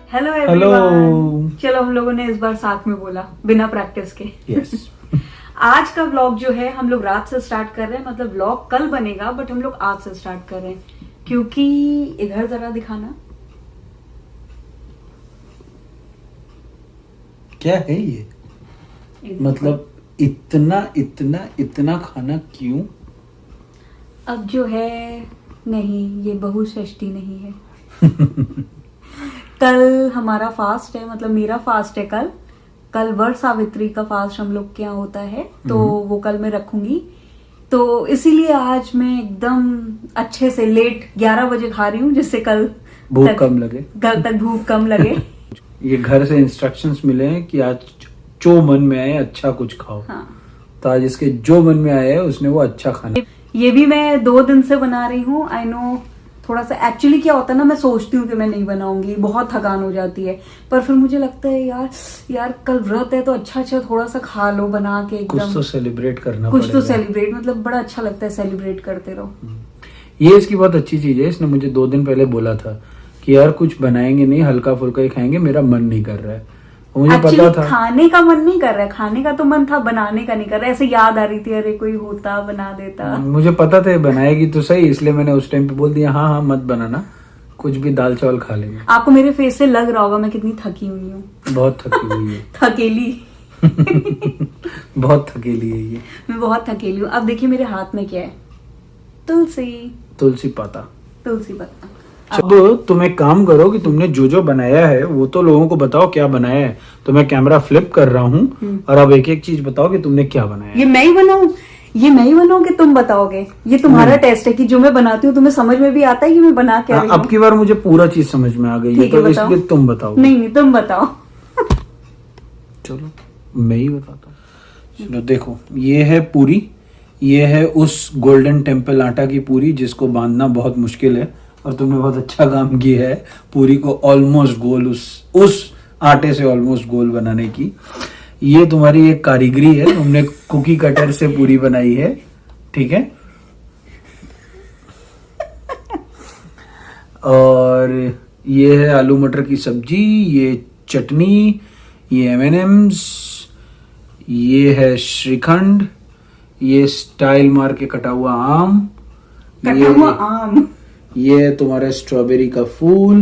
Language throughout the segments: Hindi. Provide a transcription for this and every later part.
Hello everyone. चलो हम लोगों ने इस बार साथ में बोला बिना प्रैक्टिस के। Yes. आज का व्लॉग जो है हम लोग रात से स्टार्ट कर रहे हैं, मतलब व्लॉग कल बनेगा बट हम लोग आज से स्टार्ट कर रहे हैं क्योंकि इधर जरा दिखाना। क्या है ये? मतलब इतना इतना इतना खाना क्यों? अब जो है नहीं, ये बहुषष्ठी नहीं है। कल हमारा फास्ट है, मतलब मेरा फास्ट है कल वट सावित्री का फास्ट हम लोग के यहाँ होता है, तो वो कल मैं रखूंगी। तो इसीलिए आज मैं एकदम अच्छे से लेट 11 बजे खा रही हूँ, जिससे कल भूख कम लगे, कल तक भूख कम लगे। ये घर से इंस्ट्रक्शंस मिले हैं कि आज जो मन में आए अच्छा कुछ खाओ। हाँ। तो आज इसके जो मन में आया है उसने वो अच्छा खाना। ये भी मैं 2 दिन से बना रही हूँ। आई नो थोड़ा सा एक्चुअली क्या होता है ना, मैं सोचती हूँ कि मैं नहीं बनाऊंगी, बहुत थकान हो जाती है, पर फिर मुझे लगता है यार कल व्रत है तो अच्छा थोड़ा सा खा लो बना के एकदम। कुछ तो सेलिब्रेट करना कुछ पड़ेगा। तो सेलिब्रेट, मतलब बड़ा अच्छा लगता है सेलिब्रेट करते रहो। ये इसकी बहुत अच्छी चीज है। इसने मुझे 2 दिन पहले बोला था कि यार कुछ बनाएंगे नहीं, हल्का फुल्का ही खाएंगे, मेरा मन नहीं कर रहा है। मुझे पता था खाने का मन नहीं कर रहा है, खाने का तो मन था, बनाने का नहीं कर रहा है। ऐसे याद आ रही थी, अरे कोई होता बना देता। मुझे पता था बनाएगी तो सही, इसलिए मैंने उस टाइम पे बोल दिया हाँ मत बनाना, कुछ भी दाल चावल खा लेंगे। आपको मेरे फेस से लग रहा होगा मैं कितनी थकी हुई हूँ। बहुत थकी हुई है। थकेली। बहुत थकेली है ये। मैं बहुत थकेली हूँ। अब देखिए मेरे हाथ में क्या है, तुलसी पत्ता। अब अब तुम एक काम करो कि तुमने जो जो बनाया है वो तो लोगों को बताओ क्या बनाया है। तो मैं कैमरा फ्लिप कर रहा हूँ और अब एक एक चीज बताओ कि तुमने क्या बनाया है। ये मैं ही बनाऊं कि तुम बताओगे? ये तुम्हारा टेस्ट है कि जो मैं बनाती हूँ तुम्हें समझ में भी आता है कि मैं बना क्या रही हूँ। अब की बार मुझे पूरा चीज समझ में आ गई है, तो इसलिए तुम बताओ। नहीं तुम बताओ। चलो मैं ही बताता हूँ। चलो देखो, ये है पूरी। ये है उस गोल्डन टेम्पल आटा की पूरी जिसको बांधना बहुत मुश्किल है, और तुमने बहुत अच्छा काम किया है पूरी को ऑलमोस्ट गोल उस आटे से ऑलमोस्ट गोल बनाने की। ये तुम्हारी एक कारीगरी है, तुमने कुकी कटर से पूरी बनाई है, ठीक है। और ये है आलू मटर की सब्जी, ये चटनी, ये M&M's, ये है श्रीखंड, ये स्टाइल मार के कटा हुआ आम, ये है तुम्हारा स्ट्रॉबेरी का फूल,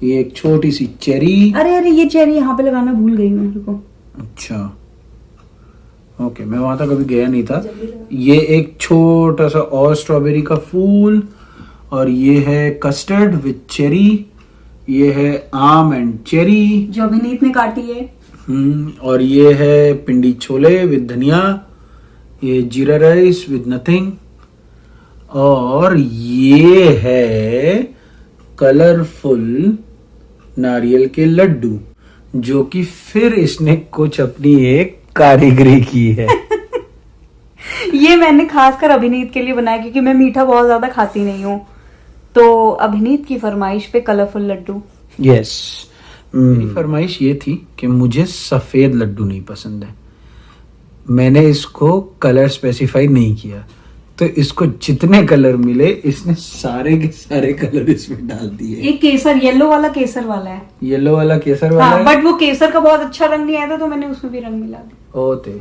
ये एक छोटी सी चेरी। अरे ये चेरी यहाँ पे लगाना भूल गई मेरे को। अच्छा ओके, मैं वहां तक कभी गया नहीं था। ये एक छोटा सा और स्ट्रॉबेरी का फूल, और ये है कस्टर्ड विद चेरी, ये है आम एंड चेरी जो अभिनीत ने काटी है। और ये है पिंडी छोले विद धनिया, ये जीरा राइस विद नथिंग, और ये है कलरफुल नारियल के लड्डू, जो कि फिर इसने कुछ अपनी एक कारीगरी की है। ये मैंने खासकर अभिनीत के लिए बनाया क्योंकि मैं मीठा बहुत ज्यादा खाती नहीं हूँ, तो अभिनीत की फरमाइश पे कलरफुल लड्डू। यस, मेरी फरमाइश ये थी कि मुझे सफेद लड्डू नहीं पसंद है। मैंने इसको कलर स्पेसिफाई नहीं किया, तो इसको जितने कलर मिले इसने सारे के सारे कलर इसमें डाल दिए। एक केसर, येलो वाला केसर वाला है। येलो वाला केसर वाला हाँ, है, बट वो केसर का बहुत अच्छा रंग नहीं आया था तो मैंने उसमें भी रंग मिला दिया। ओते,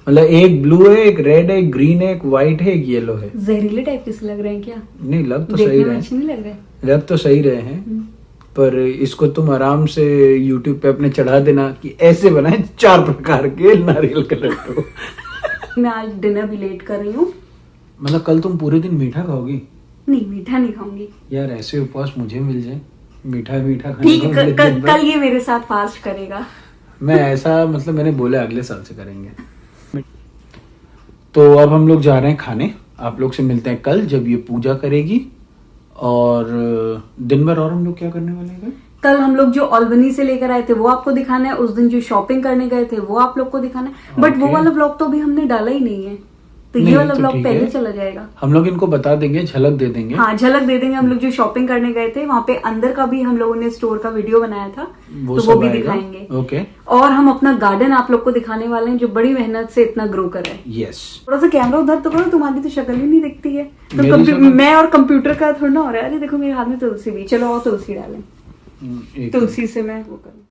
मतलब एक ब्लू है, एक रेड है, एक ग्रीन है, एक व्हाइट है, एक येलो है। जहरीले टाइप के लग रहे हैं क्या? नहीं, लग तो देखने सही में रहे अच्छे नहीं लग रहे। लग तो सही रहे हैं, पर इसको तुम आराम से YouTube पे अपने चढ़ा देना कि ऐसे बनाए 4 प्रकार के नारियल के लड्डू। मैं आज डिनर भी लेट कर रही हूँ। मतलब कल तुम पूरे दिन मीठा खाओगी? नहीं, मीठा नहीं खाऊंगी यार ऐसे उपवास मुझे मिल जाए, मीठा खाने ठीक को है। मिले दिन भर। कल ये मेरे साथ फास्ट करेगा। मैं ऐसा, मतलब मैंने बोला अगले साल से करेंगे। तो अब हम लोग जा रहे हैं खाने। आप लोग से मिलते हैं कल जब ये पूजा करेगी। और दिन भर और हम लोग क्या करने वाले हैं? कल हम लोग जो ऑल्बनी से लेकर आए थे वो आपको दिखाना है, उस दिन जो शॉपिंग करने गए थे वो आप लोग को दिखाना है, बट वो वाला ब्लॉग तो अभी हमने डाला ही नहीं है, तो ये वाला ब्लॉग पहले चला जाएगा। हम लोग इनको बता देंगे, झलक दे देंगे। हाँ, झलक दे देंगे। हम लोग जो शॉपिंग करने गए थे वहाँ पे अंदर का भी हम लोगों ने स्टोर का वीडियो बनाया था, तो वो भी दिखाएंगे। ओके। और हम अपना गार्डन आप लोग को दिखाने वाले हैं जो बड़ी मेहनत से इतना ग्रो कर रहा है। यस। थोड़ा सा कैमरा उधर तो करो, तुम्हारी तो शक्ल ही नहीं दिखती है। तो मैं और कंप्यूटर का थोड़ा ना हो रहा है। अरे देखो मेरे हाथ में तुलसी भी, चलो और तुलसी डालें। एक तो उसी से मैं वो करूँ।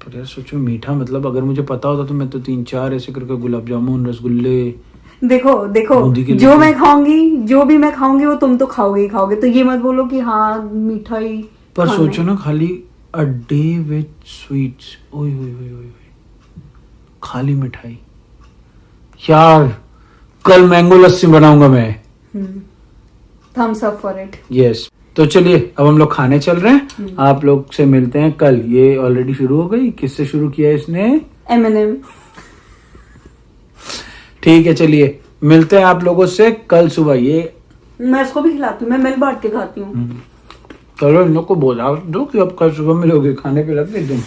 पर यार सोचो मीठा, मतलब अगर मुझे पता होता तो मैं तो 3-4 ऐसे करके गुलाब जामुन, रसगुल्ले। देखो देखो, बूंदी के जो लड्डू। मैं खाऊंगी, जो भी मैं खाऊंगी वो तुम तो खाओगे ही खाओगे, तो ये मत बोलो कि हाँ मीठा ही पर खाना सोचो है। ना, खाली अ डे विद स्वीट्स, ओए ओए ओए ओए, खाली मिठाई। यार कल मैंगो लस्सी बनाऊंगा मैं। Thumbs up for it. Yes. तो चलिए अब हम लोग खाने चल रहे हैं, आप लोग से मिलते हैं कल। ये ऑलरेडी शुरू हो गई, किससे शुरू किया इसने? M&M। ठीक है, चलिए मिलते हैं आप लोगों से कल सुबह। ये मैं इसको भी खिलाती हूँ, मैं मिल बांट के खाती हूँ। चलो इन लोग को बोला दो कि अब कल सुबह मिलोगे, खाने पे लग एकदम।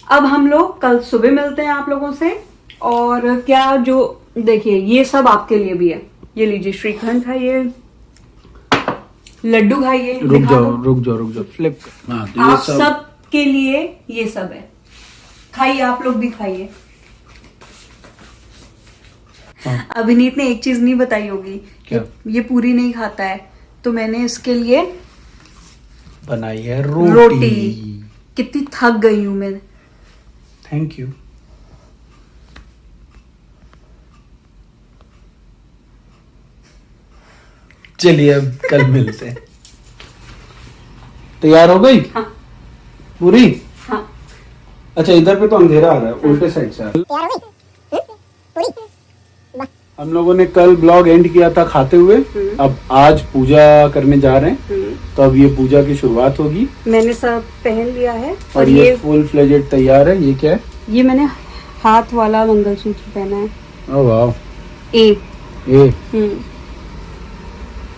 अब हम लोग कल सुबह मिलते हैं आप लोगों से। और क्या, जो देखिए ये सब आपके लिए भी है। ये लीजिए श्रीखंड खाइए, लड्डू खाइए। रुक दिखा जाओ दो। रुक जाओ रुक जाओ, फ्लिप। हाँ तो ये आप सब के लिए ये सब है, खाइए, आप लोग भी खाइए। हाँ। अभिनीत ने एक चीज नहीं बताई होगी, क्या? ये पूरी नहीं खाता है, तो मैंने इसके लिए बनाई है रोटी। कितनी थक गई हूं मैं। Thank you. चलिए अब कल मिलते हैं। तैयार हो गई? हाँ। पूरी? हाँ। अच्छा इधर पे तो अंधेरा आ रहा है, उल्टे साइड से आ रहा है। हम लोगों ने कल ब्लॉग एंड किया था खाते हुए, अब आज पूजा करने जा रहे हैं, तो अब ये पूजा की शुरुआत होगी। मैंने सब पहन लिया है और ये फुल फ्लेजेड तैयार है। ये क्या है? ये मैंने हाथ वाला मंगलसूत्र पहना है। ओह वाह। ए। ये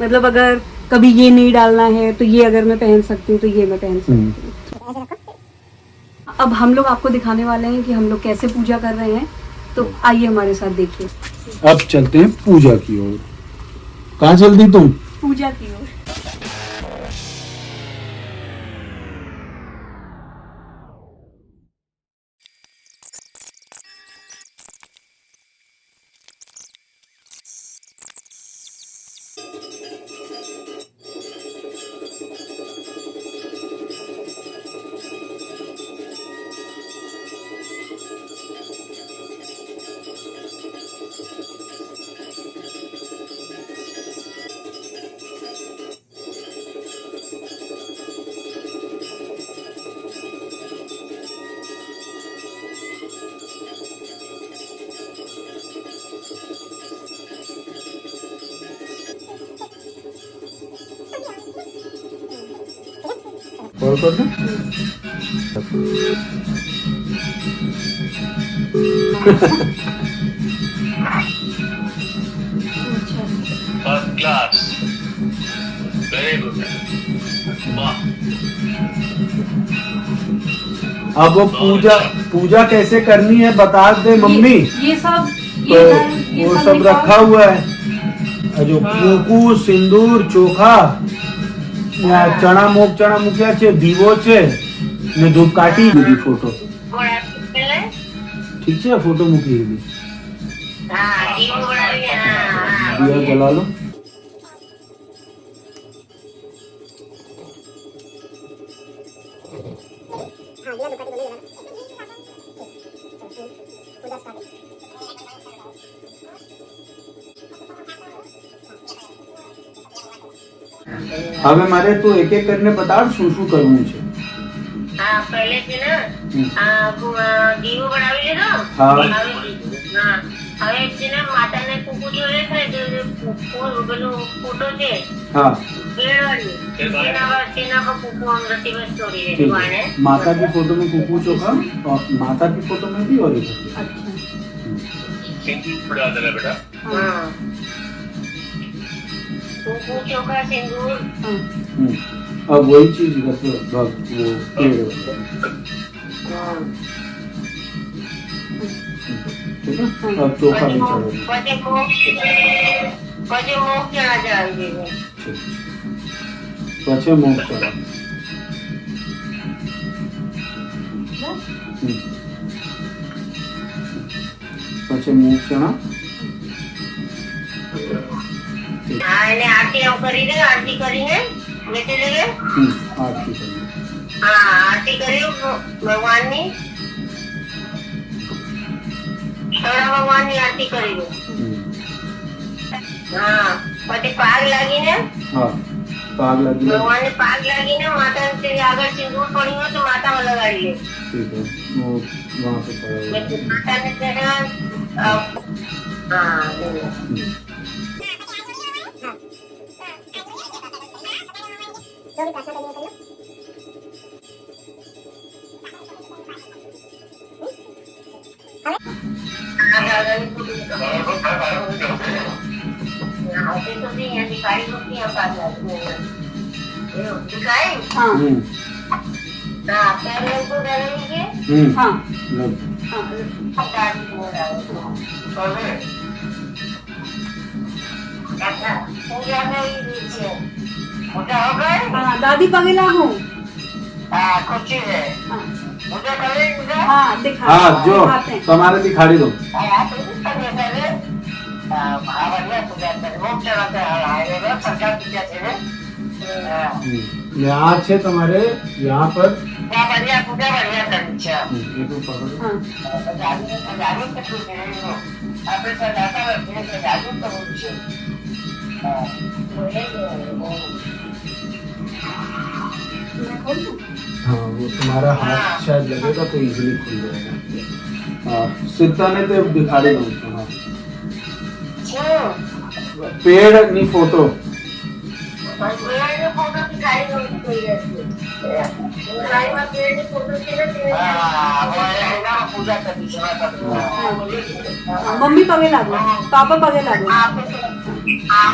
मतलब अगर कभी ये नहीं डालना है तो ये अगर मैं पहन सकती हूँ तो ये मैं पहन सकती हूँ। अब हम लोग आपको दिखाने वाले हैं कि हम लोग कैसे पूजा कर रहे हैं, तो आइए हमारे साथ देखिए। अब चलते हैं पूजा की ओर। कहाँ चलती तुम? पूजा की ओर। कॉल कर दो। First class, very good. वाह। अब वो पूजा कैसे करनी है बता दे मम्मी। ये सब तो वो सब रखा हुआ है, जो कुकू सिंदूर चोखा चना मुखिया છે દીવો છે ને ધૂપકાઠી દીધી ફોટો ઠીક છે ફોટો મૂકી દીધી દિયા જલા લો હવે મારે તો એક એક કરીને બતાડ શું કરવું છે હા પહેલે છે ને દીવો બનાવી લીધો. હા. હવે છે ને માતાને કુકુ જોડે છે પેલું ફોટો છે હા બેડવાની તેના પર કુકુ અમૃતિ બસ છોડી ठीक દેવાનું है। આને. माता की फोटो में कुकू चोखा और माता की फोटो में भी और इधर भी। अच्छा। सिंदूर पड़ा देना बेटा। હા કુકુ ચોખા સિંદૂર अब वही चीज इधर पे वो पेड़ है। ठीक है अब चोखा भी चढ़ो પછી મોગ ચણા ચડાવી દેજો. પછી મૂગ ચણા પછી મૂગ ચણા હા એને આરતી આમ કરી દે આરતી કરીને લેતે લેગે आरती करिए। હા આરતી કરી ભગવાનની થોડા ભગવાનની આરતી કરી દો હા પછી પાગ લાગીને हाँ पाग लगी है। ભગવાનને પાગ લાગીને માતાને આગળ સિંદૂર પડ્યું હોય તો માતામાં લગાડી લે ठीक है वो वहाँ पे पड़ा हुआ है। પછી માતાને ત્યારે હા हाँ हाँ लग। हाँ दादी पगे लागू हाँ दिखा हाँ जो दिखाते हैं। तुम्हारे दिखाड़ी दो। यहाँ છે તમારે यहाँ पर बढ़िया पूजा बढ़िया करनी है ये तो पकड़ो। हाँ આપણે સદાતા રખીને સજાવું કરવું છે मैं खोल दूँ? हाँ वो तुम्हारा हाथ शायद लगेगा तो इजीली खुल जाएगा। हाँ सीता ने तो दिखाड़ी दो उसको। हाँ पेड़ नहीं फोटो। ફોટો દિખાઈ દઉં કોઈ રહેશે લાઈવમાં પેડ ફોટો છે ને તે પૂજા કરવી છે हाँ, मम्मी पगे लागू पापा पगे लागू हाँ हाँ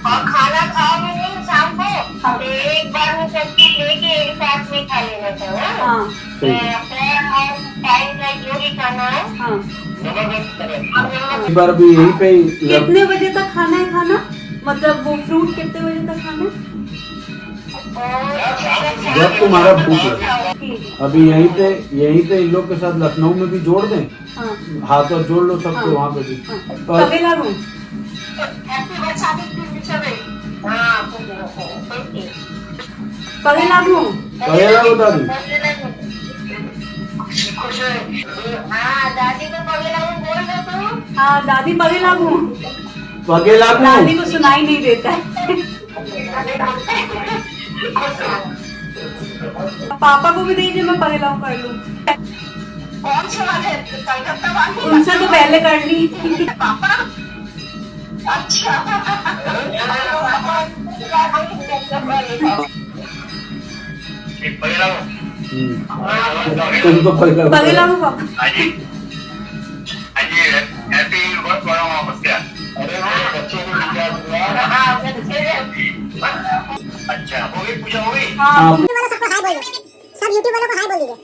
और खाना खाओगे शाम को तो एक बार में सबकी लेके एक साथ में खा लेना चाहिए हाँ टाइम का जो भी खाना है हाँ एक बार अभी यहीं पे ही कितने बजे तक खाना है खाना मतलब वो फ्रूट कितने बजे तक खाना है जब तुम्हारा भूख है। ठीक है अभी यहीं पे इन लोग के साथ लखनऊ में भी जोड़ दें। हाँ हाथ और जोड़ लो सबको हाँ। वहाँ पे भी। हाँ पर पगे लागू पगे लागू कहेगा बता दी। हाँ दादी को पगे लागू बोल दो तुम हाँ दादी पगे लागू पगे लागू। दादी को सुनाई नहीं देता है पापा को भी दीजिए मैं पगे लागू कर लूँ कौन सा वाले कलकत्ता वाले उनसे तो पहले कर ली पापा अच्छा तुमको पगे लागू। पगे लागू पापा हाजी हाजी हैप्पी बहुत बड़ा नमस्कार अरे बच्चे ने लिखा हुआ हाँ बच्चे अच्छा हो गई पूजा हो गई हाँ हाँ सब यूट्यूब वालों को हाय बोल दीजिए।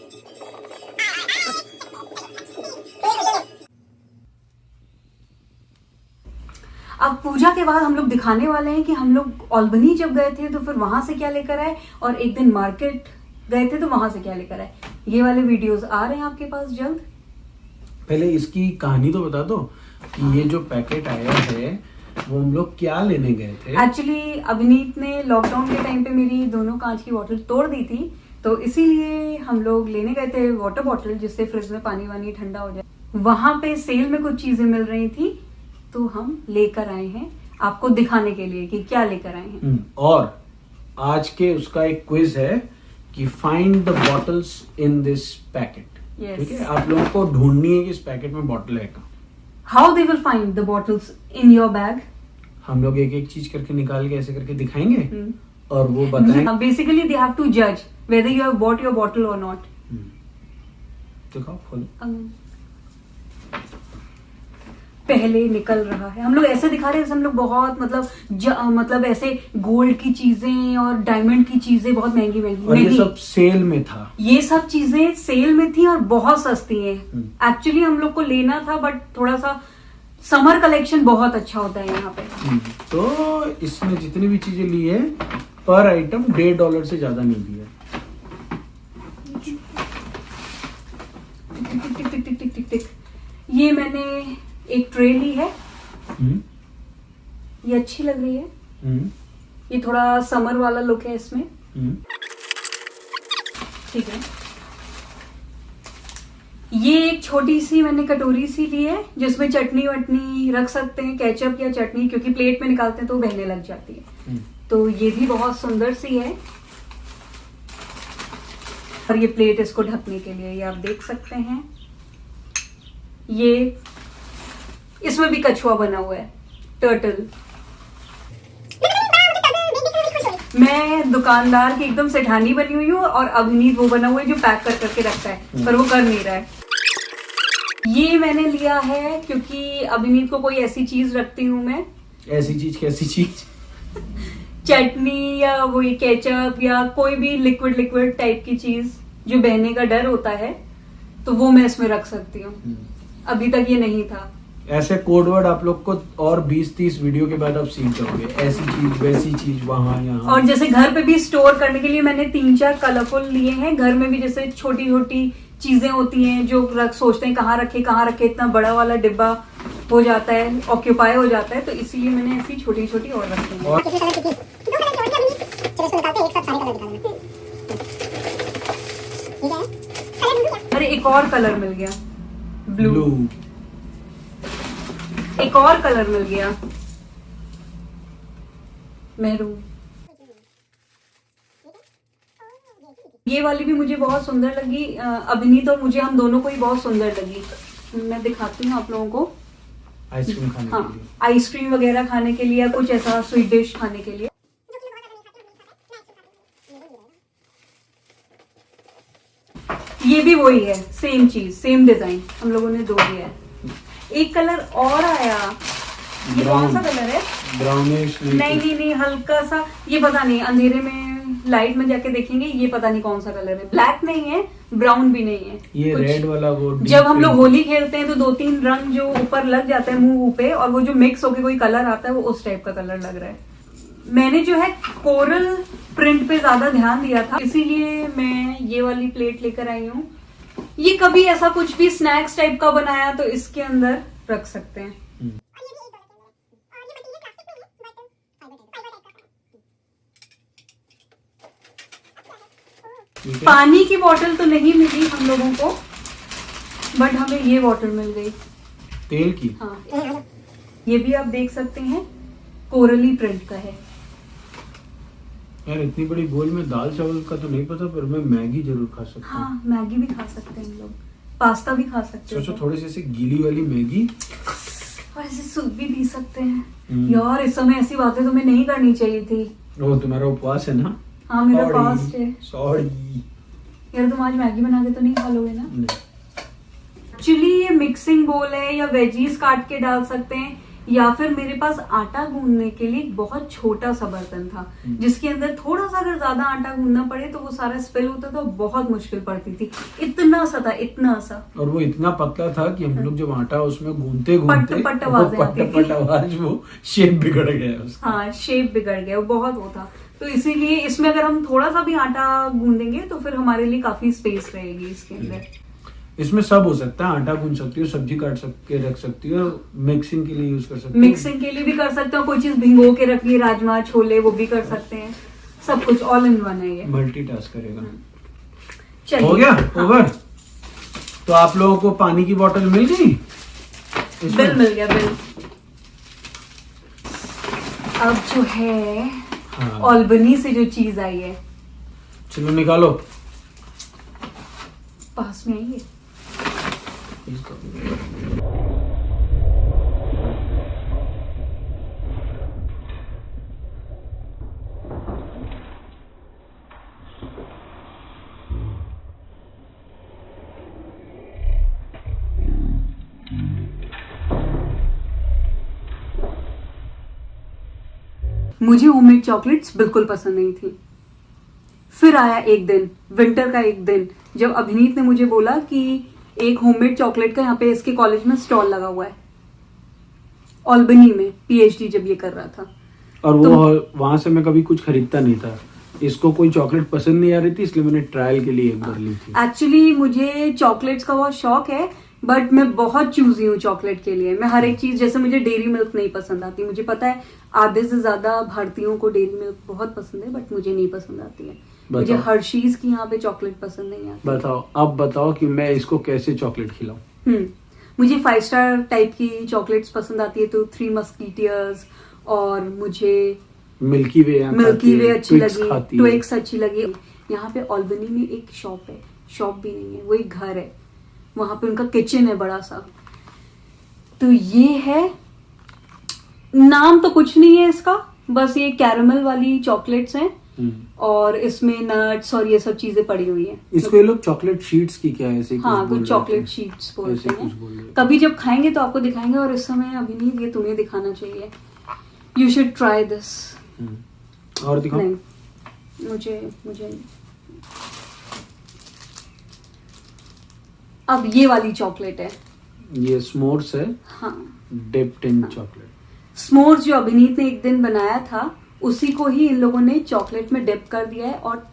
अब पूजा के बाद हम लोग दिखाने वाले हैं कि हम लोग ऑल्बनी जब गए थे तो फिर वहां से क्या लेकर आए और एक दिन मार्केट गए थे तो वहां से क्या लेकर आए। ये वाले वीडियोस आ रहे हैं आपके पास जल्द। पहले इसकी कहानी तो बता दो कि ये जो पैकेट आया है वो हम लोग क्या लेने गए थे। एक्चुअली अभिनीत ने लॉकडाउन के टाइम पे मेरी दोनों कांच की बॉटल तोड़ दी थी तो इसीलिए हम लोग लेने गए थे वाटर बॉटल जिससे फ्रिज में पानी वानी ठंडा हो जाए। वहां पे सेल में कुछ चीजें मिल रही थी तो हम लेकर आए हैं आपको दिखाने के लिए कि क्या लेकर आए हैं। और आज के उसका एक क्विज है कि find the bottles in this packet. Yes. ठीक है आप लोगों को ढूंढनी है कि इस पैकेट में बॉटल है का। How they will find the bottles in your bag. हम लोग एक एक चीज करके निकाल के ऐसे करके दिखाएंगे और वो बताएंगे। बेसिकली दे हैव टू जज whether you have bought your bottle और नॉट। दिखाओ खोलो। पहले निकल रहा है हम लोग ऐसे दिखा रहे हैं जैसे हम लोग बहुत मतलब ऐसे गोल्ड की चीजें और डायमंड की चीजें बहुत महंगी महंगी और ये नहीं, सब सेल में था। ये सब चीजें सेल में थी और बहुत सस्ती हैं। एक्चुअली हम लोग को लेना था बट थोड़ा सा समर कलेक्शन बहुत अच्छा होता है यहाँ पे। तो इसमें जितनी भी चीजें ली है पर आइटम $1.5 से ज्यादा नहीं दिया। हेक्टिक। ये मैंने एक ट्रे ली है, ये अच्छी लग रही है। ये थोड़ा समर वाला लुक है इसमें, ठीक है। ये एक छोटी सी मैंने कटोरी सी ली है जिसमें चटनी वटनी रख सकते हैं, केचप या चटनी, क्योंकि प्लेट में निकालते हैं तो वो बहने लग जाती है। तो ये भी बहुत सुंदर सी है। और ये प्लेट इसको ढकने के लिए, ये आप देख सकते हैं। ये इसमें भी कछुआ बना हुआ है, टर्टल। मैं दुकानदार की एकदम सेठानी बनी हुई हूँ और अभिनीत वो बना हुआ है जो पैक कर करके रखता है, पर वो कर नहीं रहा है। ये मैंने लिया है क्योंकि अभिनीत को कोई ऐसी चीज रखती हूँ मैं। ऐसी चीज? कैसी चीज? चटनी या वही केचप या कोई भी लिक्विड टाइप की चीज जो बहने का डर होता है, तो वो मैं इसमें रख सकती हूँ। अभी तक ये नहीं था। ऐसे कोड वर्ड आप लोग को और 20-30 वीडियो के बाद आप सीख जाओगे। ऐसी चीज, वैसी चीज, वहां यहाँ। और जैसे घर पे भी स्टोर करने के लिए मैंने 3-4 कलरफुल लिए हैं। घर में भी जैसे छोटी छोटी चीजें होती हैं जो सोचते हैं कहाँ रखे, इतना बड़ा वाला डिब्बा हो जाता है, ऑक्यूपाई हो जाता है, तो इसीलिए मैंने ऐसी छोटी छोटी और रखी है। और अरे एक और कलर मिल गया, ब्लू। ब्लू। एक और कलर मिल गया, मैरून। ये वाली भी मुझे बहुत सुंदर लगी। अभिनीत और मुझे, हम दोनों को ही बहुत सुंदर लगी। मैं दिखाती हूँ आप लोगों को। आइसक्रीम खाने के लिए। आइसक्रीम वगैरह खाने के लिए या कुछ ऐसा स्वीट डिश खाने के लिए। ये भी वही है, सेम चीज, सेम डिजाइन, हम लोगों ने 2 लिया है। एक कलर और आया, ये कौन सा कलर है? ब्राउनिश। नहीं, हल्का सा, ये पता नहीं, अंधेरे में लाइट में जाके देखेंगे, ये पता नहीं कौन सा कलर है। ब्लैक नहीं है, ब्राउन भी नहीं है, ये रेड वाला। वो जब हम लोग होली खेलते हैं तो 2-3 रंग जो ऊपर लग जाता है मुंह पे, और वो जो मिक्स होके कोई कलर आता है, वो उस टाइप का कलर लग रहा है। मैंने जो है कोरल प्रिंट पे ज्यादा ध्यान दिया था, इसीलिए मैं ये वाली प्लेट लेकर आई हूँ। ये कभी ऐसा कुछ भी स्नैक्स टाइप का बनाया तो इसके अंदर रख सकते हैं। पानी की बोतल तो नहीं मिली हम लोगों को, बट हमें ये बोतल मिल गई तेल की। हाँ, ये भी आप देख सकते हैं, कोरली प्रिंट का है। यार इतनी बड़ी बोल में दाल चावल का तो नहीं पता, पर मैं मैगी जरूर खा सकता हूँ। हाँ, मैगी भी खा सकते हैं हम लोग, पास्ता भी खा सकते हैं। सोचो थोड़ी सी ऐसी गीली वाली मैगी, और ऐसे सूप भी पी सकते हैं। यार इस समय ऐसी बातें तुम्हें नहीं करनी चाहिए थी। वो तुम्हारा उपवास है ना? हाँ, मेरा फास्ट है। सॉरी यार तुम आज मैगी बना के तो नहीं खा लोगे ना? नहीं। एक्चुअली ये मिक्सिंग बोल है, या वेजीज काट के डाल सकते हैं, या फिर मेरे पास आटा गूंदने के लिए एक बहुत छोटा सा बर्तन था जिसके अंदर थोड़ा सा अगर ज्यादा आटा गूंदना पड़े तो वो सारा स्पिल होता था, बहुत मुश्किल पड़ती थी। इतना सा था, इतना सा। और वो इतना पतला था कि हम लोग जब आटा उसमें गूंदते घूमते पट आवाज वो शेप बिगड़ गया उसका। हाँ, शेप बिगड़ गया, वो बहुत वो था। तो इसीलिए इसमें अगर हम थोड़ा सा भी आटा गूंदेंगे तो फिर हमारे लिए काफी स्पेस रहेगी इसके अंदर। इसमें सब हो सकता है, आटा गूंद सकती हो, सब्जी काट के रख सकती हो, मिक्सिंग के लिए यूज कर सकते हो। मिक्सिंग के लिए भी कर सकते हो, कोई चीज भिगो के रखनी, राजमा छोले, वो भी कर सकते हैं। सब कुछ ऑल इन वन है ये। मल्टीटास्क करेगा। चलिए, हो गया हाँ। ओवर। तो आप लोगों को पानी की बोतल मिल गई, बिल मिल गया, बिल। अब जो है हाँ। ऑल्बनी से जो चीज आई है, चलो निकालो। पास में आइए। मुझे होममेड चॉकलेट्स बिल्कुल पसंद नहीं थी। फिर आया एक दिन, विंटर का एक दिन, जब अभिनीत ने मुझे बोला कि एक होममेड चॉकलेट का यहाँ पे इसके कॉलेज में स्टॉल लगा हुआ है, ऑल्बनी में, पीएचडी जब ये कर रहा था। और वो वहां से मैं कभी कुछ खरीदता नहीं था। इसको कोई चॉकलेट पसंद नहीं आ रही थी, इसलिए मैंने ट्रायल के लिए एक बार ली थी। एक्चुअली मुझे चॉकलेट्स का बहुत शौक है, बट मैं बहुत चूजी हूँ चॉकलेट के लिए। मैं हर एक चीज, जैसे मुझे डेयरी मिल्क नहीं पसंद आती, मुझे पता है आधे से ज्यादा भारतीयों को डेयरी मिल्क बहुत पसंद है, बट मुझे नहीं पसंद आती है। मुझे हर्शीज की यहाँ पे चॉकलेट पसंद नहीं आती। बताओ, अब बताओ कि मैं इसको कैसे चॉकलेट खिलाऊं। मुझे 5 स्टार टाइप की चॉकलेट्स पसंद आती है, तो 3 मस्कीटियर्स, और मुझे मिल्की वे अच्छी लगी, ट्विक्स अच्छी लगी। यहाँ पे ऑल्बनी में एक शॉप है, शॉप भी नहीं है, वो एक घर है, वहां पे उनका किचन है बड़ा सा। तो ये है, नाम तो कुछ नहीं है इसका, बस ये कैरमल वाली चॉकलेट्स हैं और इसमें नट्स और ये सब चीजें पड़ी हुई हैं। इसको ये लोग चॉकलेट शीट्स की क्या ऐसे हाँ, कुछ चॉकलेट शीट्स बोलते हैं। कभी जब खाएंगे तो आपको दिखाएंगे, और इस समय अभी नहीं, ये तुम्हें दिखाना चाहिए। You should try this. और दिखाओ। नहीं, मुझे अब ये वाली चॉकलेट है, ये स्मोर्स है। हाँ, डिप्ड इन चॉकलेट। स्मोर्स जो अभिनीत ने एक दिन बनाया था, उसी को ही इन लोगों ने चॉकलेट में डिप कर दिया है। और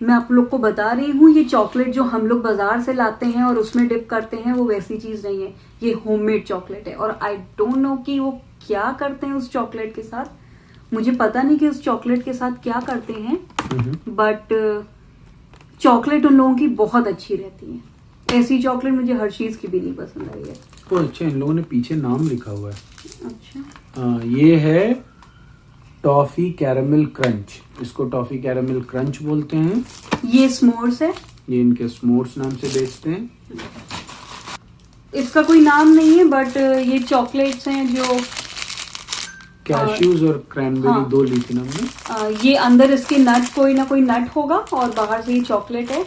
मैं आप लोग को बता रही हूँ, ये चॉकलेट जो हम लोग बाजार से लाते हैं और उसमें डिप करते हैं, वो वैसी चीज नहीं है। ये होममेड चॉकलेट है, और आई डोंट नो कि वो क्या करते हैं उस चॉकलेट के साथ। मुझे पता नहीं कि उस चॉकलेट के साथ क्या करते हैं, बट चॉकलेट उन लोगों की बहुत अच्छी रहती है। ऐसी चॉकलेट मुझे हर्शीज की भी नहीं पसंद आई है। तो अच्छा, इन लोगों ने पीछे नाम लिखा हुआ है। अच्छा, ये है टॉफी कैरामल क्रंच। इसको टॉफी कैरामल क्रंच बोलते हैं। ये स्मोर्स है, ये इनके स्मोर्स नाम से बेचते हैं। इसका कोई नाम नहीं है, बट ये चॉकलेट्स हैं जो कैश्यूज और क्रैनबेरी, हाँ, 2 ली थी ना हमने। ये अंदर इसके नट, कोई ना कोई नट होगा, और बाहर से ये चॉकलेट है।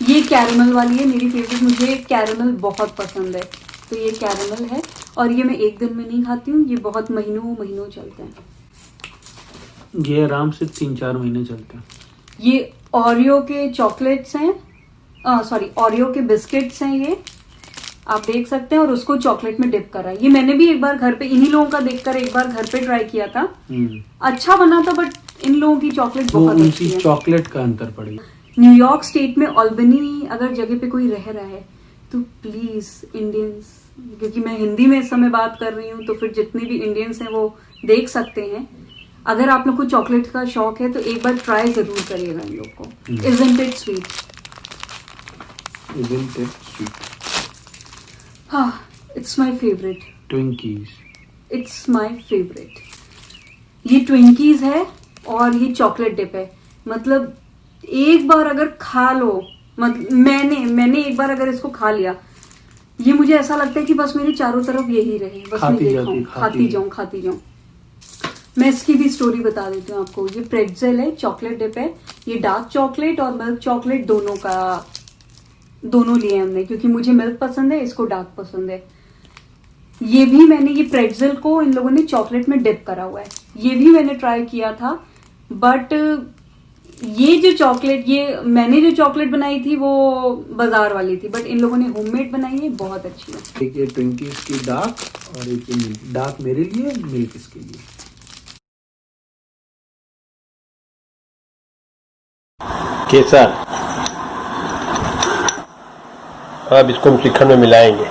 ये कैरमल वाली है, मेरी फेवरेट। मुझे कैरमल बहुत पसंद है, तो ये कैरमल है। और ये मैं एक दिन में नहीं खाती हूँ, ये बहुत महीनों चलते हैं। ये आराम से 3-4 महीने चलते हैं। ये ओरियो के चॉकलेट्स हैं, सॉरी, ओरियो के बिस्किट्स हैं ये, आप देख सकते हैं। और उसको चॉकलेट में डिप करा है। ये मैंने भी एक बार घर पे इन्हीं लोगों का देखकर एक बार घर पे ट्राई किया था। अच्छा बना था, बट इन लोगों की चॉकलेट बहुत अच्छी है। चॉकलेट का अंतर पड़ेगा। न्यूयॉर्क स्टेट में ऑल्बनी अगर जगह पे कोई रह रहा है, तो प्लीज इंडियंस, क्योंकि मैं हिंदी में इस समय बात कर रही हूँ, तो फिर जितने भी इंडियंस हैं वो देख सकते हैं। अगर आप लोग को चॉकलेट का शौक है, तो एक बार ट्राई जरूर करिएगा इन लोग को। Isn't it sweet? Isn't it sweet? हाँ, it's my favorite. Twinkies. It's my favorite. ये ट्विंकीज है और ये चॉकलेट डिप है। मतलब एक बार अगर खा लो, मतलब मैंने एक बार अगर इसको खा लिया, ये मुझे ऐसा लगता है कि बस मेरे चारों तरफ यही रहे, बस मैं ये खाऊं, खाती जाऊं। मैं इसकी भी स्टोरी बता देती हूँ आपको। ये प्रेट्जेल है, चॉकलेट डिप है। ये डार्क चॉकलेट और मिल्क चॉकलेट दोनों लिए हमने, क्योंकि मुझे मिल्क पसंद है, इसको डार्क पसंद है। ये भी मैंने, ये प्रेट्जेल को इन लोगों ने चॉकलेट में डिप करा हुआ है, ये भी मैंने ट्राई किया था। बट ये जो चॉकलेट, ये मैंने जो चॉकलेट बनाई थी वो बाजार वाली थी, बट इन लोगों ने होममेड बनाई है, बहुत अच्छी है। एक ये ट्विंकीज की डार्क और एक ये मिल्क। डार्क मेरे लिए, मिल्क इसके लिए। केसर, अब इसको हम श्रीखंड में मिलाएंगे।